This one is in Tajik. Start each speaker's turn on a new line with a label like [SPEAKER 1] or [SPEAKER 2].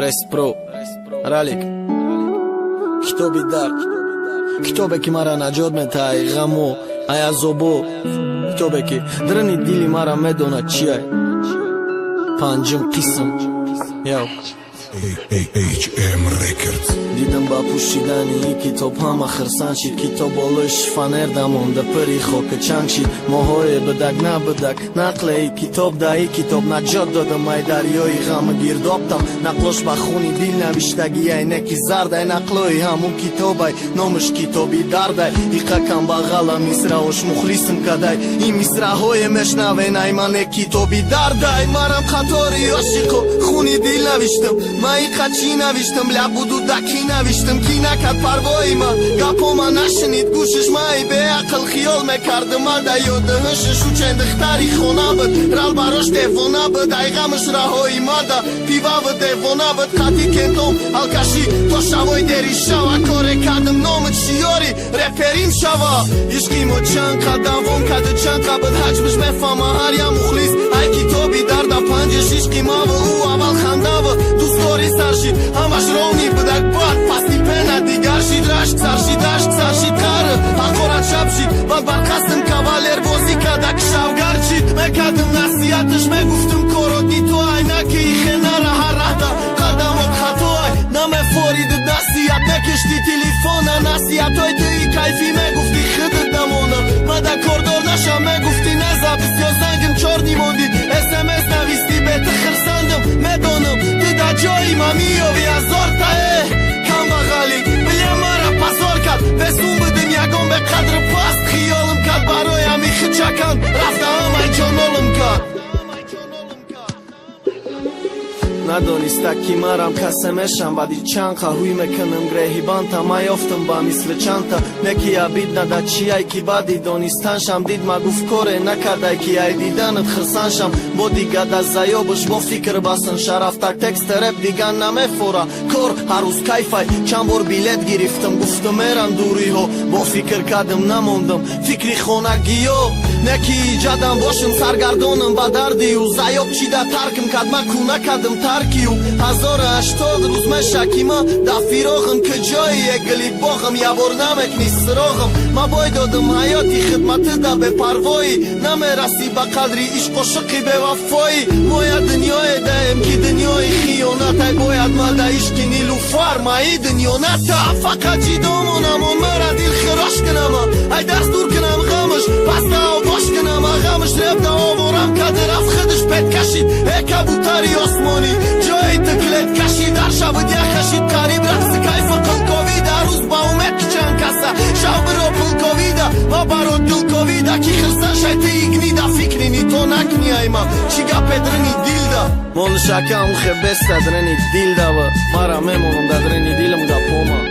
[SPEAKER 1] Rest Pro Ralik Kitobi Dark Kitobe ki mara najod meta ay gamo ay azobo Kitobe ki drani dili mara medona chi ay Panjim qism Yo
[SPEAKER 2] HM Records
[SPEAKER 1] دیدم با پوشیدنی کتاب همه خرسان شید کتاب بالش فنر دمونده پری خاک چنگ شید ماهای بدک نبدک نقل ای کتاب ده ای کتاب نجات دادم ای دریای غم گیردابتم نقلش با خونی دیل نوشتگی ای نکی زرد ای نقلای همون کتاب ای نامش کتابی درد ای ایقا کم بغل میسراوش مخلیسم کدای این میسراهای مشنوین ای من کتابی درد ای مرم خطاری عاشقو خونی دیل نوشتم من ایقا چی نوشتم لبودو دکی نوشتم کی نکرد پروایی من گپا من نشنید گوشش مایی به عقل خیال میکردم من دا یادهشش و چند اختری خونه بود رال براش دیوانه بود ای غمش رهایی من دا پیوه بود دیوانه بود قطی کنتم الکشی تو شوای دری شوا کاره کردم نامت شیاری رپریم شوا عشقیمو چند قدم وم کده چند قبل حجمش مفهمه هر یا مخلیص ای کتابی درده پنجش عشقیمه و او اول خنده و دوست داری سرشید همش رونی بدک باد پستی پنه دیگر شید رشک سرشید عشق سرشید قره اخورت شب شید و برقصدم کوالر بازی کدک شوگر چید مکدم نصیحتش مگفتم کرودی تو عینک ایخه نره هر رهده قدمات خطای نمه فورید نصیحت نکشتی تلیفون نصیحت های توی کیفی مگفتی خدت دمونه مده کردار نشم مگفتی نزا بسیار زنگم چاردی موندید SMS نویستی بهت خرسندم مدانم دیده جایی ما میوی ازار تایه کم بغلی بلیم مرا پسار کرد بسون بدم یکم به قدر پاست خیالم کرد برای همیخه چکن رفته همه جانالم کرد ندانسته کی مرم کسمشم بعدی چند خواهی میکنم گریهیبان تا ما یافتم با مثل چند تا نکی عبید نده چی ای کی بعدی دانستنشم دید ما گفت کاره نکرده کی ای دیدنت خرسانشم با دیگه ده زیابش با فکر بسن شرف تک تکست رپ دیگه نمیفوره کار هر روز کیفای چند بار بیلت گرفتم گفتم میرم دوری ها با فکر کردم نموندم فکری خونگی ها نکی ایجادم باشم سرگردانم با دردی و زیاب چی ده ترکم کد من کونه کدم ترکیو 1080 روز من شکیما دا فیراغم که جایی گلی باغم یا بار نمکنی سراغم ما باید دادم حیاتی خدمت دا به پروایی نمیرسی با قدری عشق و شقی به وفایی باید دنیای دایم که دنیای خیانت باید ما دا عشقی نیلوفر مایی دنیا نتا فقط جیدامونم و مرا دیل خراش کنم ای دست دور کنم غمش پس دا باش کنم غمش رب دا آورم که درف خدش پت کشید ای کبوتری آسمانی جای تکلت کشید در شب دیه خشید قریب رقص کیف قلقاوی در روز با اومد که چند کسه شب برا پلقاوی ده ما برا دلقاوی ده کی خلصن شایت ایگنی ده فکری نی تو نکنی ایما چی گا پدرنی دیل ده مال شکم خبست درنی دیل ده و مرا میمونم درنی دیلم ده پوما